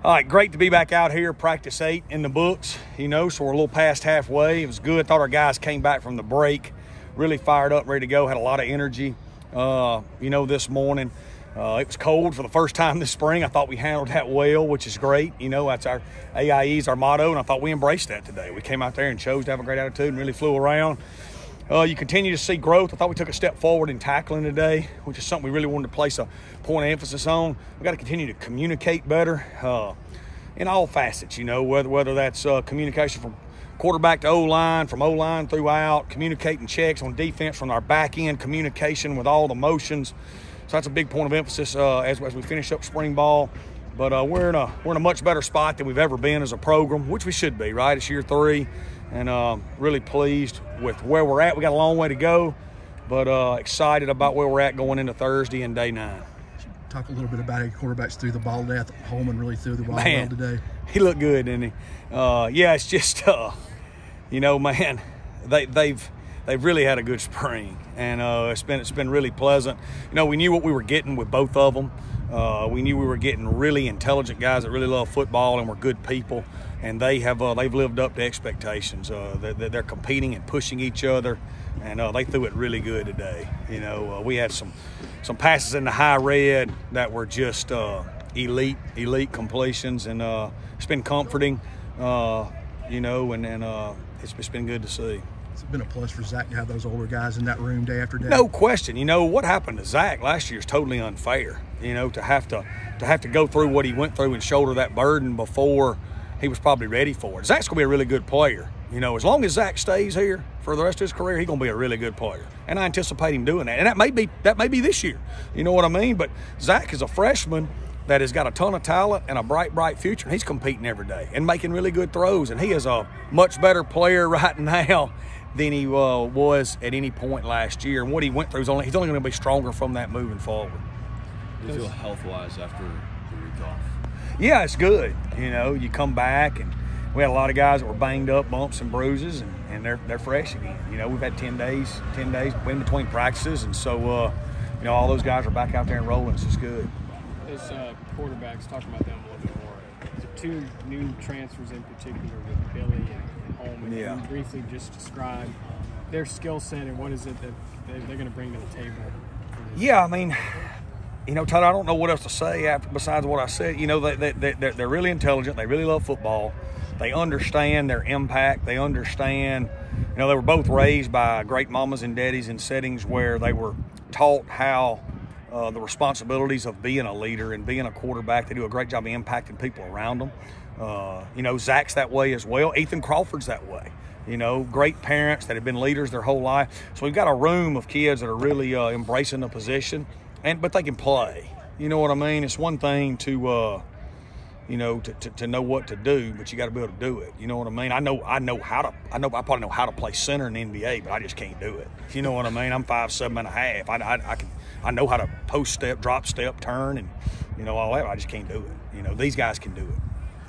All right, great to be back out here. Practice 8 in the books, so we're a little past halfway. It was good. Thought our guys came back from the break really fired up, ready to go, had a lot of energy, this morning. It was cold for the first time this spring. I thought we handled that well, which is great. That's our AIE's our motto, and I thought we embraced that today. We came out there and chose to have a great attitude and really flew around. You continue to see growth. I thought we took a step forward in tackling today, which is something we really wanted to place a point of emphasis on. We got to continue to communicate better in all facets, whether that's communication from quarterback to O-line, from O-line throughout, communicating checks on defense from our back end, communication with all the motions. So that's a big point of emphasis as we finish up spring ball. But we're in a much better spot than we've ever been as a program, which we should be, right? It's year 3, and really pleased with where we're at. We got a long way to go, but excited about where we're at going into Thursday and day 9. Talk a little bit about how quarterbacks threw the ball today. I thought Holman really threw the ball well today. He looked good, didn't he? It's just, they've really had a good spring, and it's been really pleasant. We knew what we were getting with both of them. We knew we were getting really intelligent guys that really love football and were good people, and they've lived up to expectations. They're competing and pushing each other, and they threw it really good today. We had some passes in the high red that were just elite completions, and it's been comforting, and it's been good to see. It's been a plus for Zach to have those older guys in that room day after day. No question. What happened to Zach last year is totally unfair. To have to go through what he went through and shoulder that burden before he was probably ready for it. Zach's gonna be a really good player. As long as Zach stays here for the rest of his career, he's gonna be a really good player. And I anticipate him doing that. And that may be this year. You know what I mean? But Zach is a freshman that has got a ton of talent and a bright future. And he's competing every day and making really good throws. And he is a much better player right now than he was at any point last year. And what he went through, he's only going to be stronger from that moving forward. Do you feel health-wise after the week off? Yeah, it's good. You come back, and we had a lot of guys that were banged up, bumps and bruises, and they're fresh again. We've had 10 days in between practices, and so all those guys are back out there and rolling, so it's good. As quarterbacks, talking about them a little bit more, the 2 new transfers in particular with Billy and Holman. Yeah. Can you briefly just describe their skill set and what is it that they're going to bring to the table? Yeah, Todd, I don't know what else to say besides what I said. They're really intelligent. They really love football. They understand their impact. They understand, they were both raised by great mamas and daddies in settings where they were taught how the responsibilities of being a leader and being a quarterback. They do a great job of impacting people around them. Zach's that way as well. Ethan Crawford's that way. Great parents that have been leaders their whole life. So we've got a room of kids that are really embracing the position, but they can play. You know what I mean? It's one thing to know what to do, but you got to be able to do it. You know what I mean? I probably know how to play center in the NBA, but I just can't do it. You know what I mean? I'm 5'7" and a half. I know how to post step, drop step, turn, and all that. I just can't do it. These guys can do it.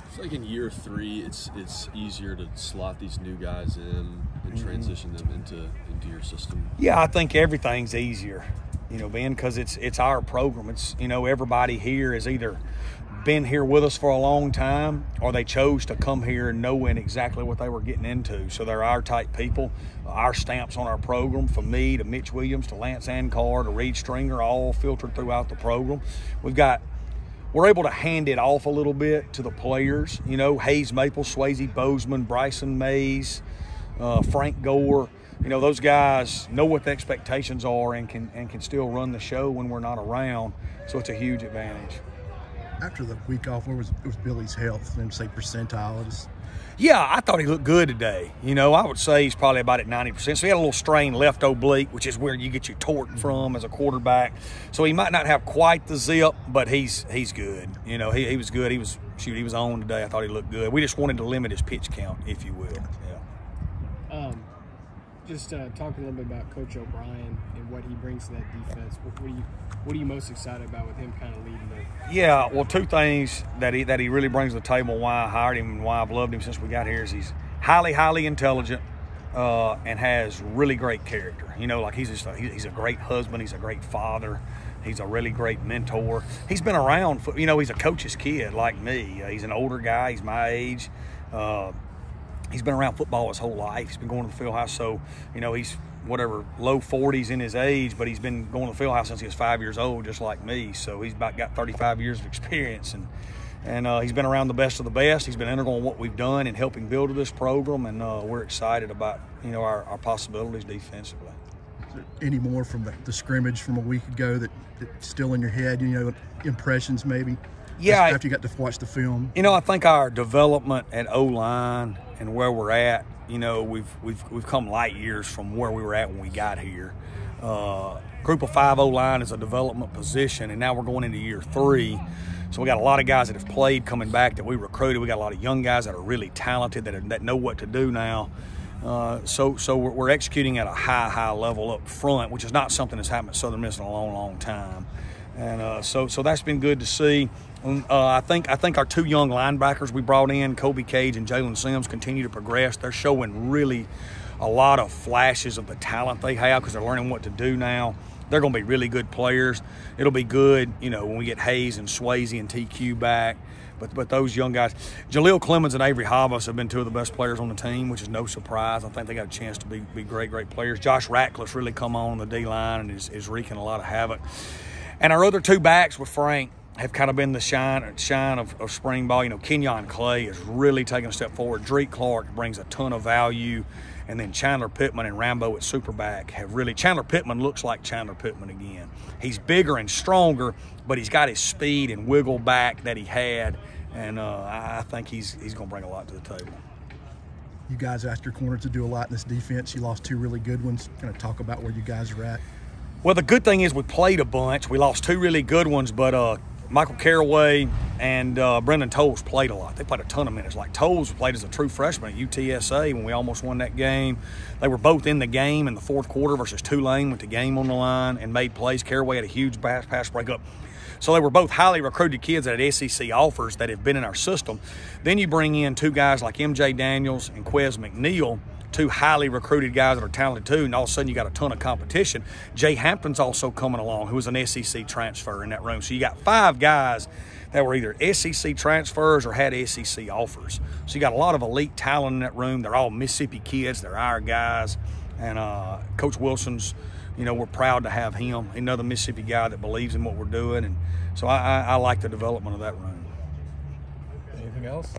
It's like in year 3, it's easier to slot these new guys in and transition them into your system. Yeah, I think everything's easier, Ben, because it's our program. It's everybody here has either been here with us for a long time, or they chose to come here knowing exactly what they were getting into. So they're our type people. Our stamps on our program, from me to Mitch Williams to Lance Ankar to Reed Stringer, all filtered throughout the program. We're able to hand it off a little bit to the players. Hayes Maple, Swayze Bozeman, Bryson Mays, Frank Gore. Those guys know what the expectations are and can still run the show when we're not around. So it's a huge advantage. After the week off, where was Billy's health? Then say percentile. Yeah, I thought he looked good today. I would say he's probably about at 90%. So he had a little strain left oblique, which is where you get your torque from as a quarterback. So he might not have quite the zip, but he's good. He was good. He was on today. I thought he looked good. We just wanted to limit his pitch count, if you will. Yeah. Just talking a little bit about Coach O'Brien and what he brings to that defense. What are you most excited about with him kind of leading there? Yeah, well, 2 things that he really brings to the table, why I hired him and why I've loved him since we got here, is he's highly intelligent and has really great character. He's a great husband. He's a great father. He's a really great mentor. He's been around for, he's a coach's kid like me. He's an older guy. He's my age. He's been around football his whole life. He's been going to the field house. So, he's whatever, low 40s in his age, but he's been going to the field house since he was 5 years old, just like me. So he's got 35 years of experience. And he's been around the best of the best. He's been integral in what we've done in helping build this program. And we're excited about, our possibilities defensively. Is there any more from the scrimmage from a week ago that's still in your head, impressions maybe? Yeah. After you got to watch the film. I think our development at O-line and where we're at, we've come light years from where we were at when we got here. Group of 5 O-line is a development position, and now we're going into year 3. So we got a lot of guys that have played coming back that we recruited. We got a lot of young guys that are really talented that know what to do now. So we're executing at a high level up front, which is not something that's happened at Southern Miss in a long time. And so that's been good to see. I think our 2 young linebackers we brought in, Kobe Cage and Jalen Sims, continue to progress. They're showing really a lot of flashes of the talent they have because they're learning what to do now. They're going to be really good players. It'll be good, when we get Hayes and Swayze and TQ back. But those young guys, Jaleel Clemens and Avery Havas have been 2 of the best players on the team, which is no surprise. I think they got a chance to be great players. Josh Ratcliffe's really come on the D-line and is wreaking a lot of havoc. And our other 2 backs with Frank have kind of been the shine of spring ball. Kenyon Clay has really taken a step forward. Drake Clark brings a ton of value. And then Chandler Pittman and Rambo at Superback have really – Chandler Pittman looks like Chandler Pittman again. He's bigger and stronger, but he's got his speed and wiggle back that he had. And I think he's going to bring a lot to the table. You guys asked your corner to do a lot in this defense. You lost 2 really good ones. Kind of talk about where you guys are at. Well, the good thing is we played a bunch. We lost 2 really good ones, but Michael Caraway and Brendan Tolles played a lot. They played a ton of minutes. Like Tolles played as a true freshman at UTSA when we almost won that game. They were both in the game in the 4th quarter versus Tulane with the game on the line and made plays. Caraway had a huge pass breakup. So they were both highly recruited kids that had SEC offers that have been in our system. Then you bring in 2 guys like MJ Daniels and Quez McNeil, 2 highly recruited guys that are talented too, and all of a sudden you got a ton of competition. Jay Hampton's also coming along, who was an SEC transfer in that room. So you got 5 guys that were either SEC transfers or had SEC offers. So you got a lot of elite talent in that room. They're all Mississippi kids. They're our guys. And Coach Wilson's, we're proud to have him, another Mississippi guy that believes in what we're doing. And so I like the development of that room. Anything else?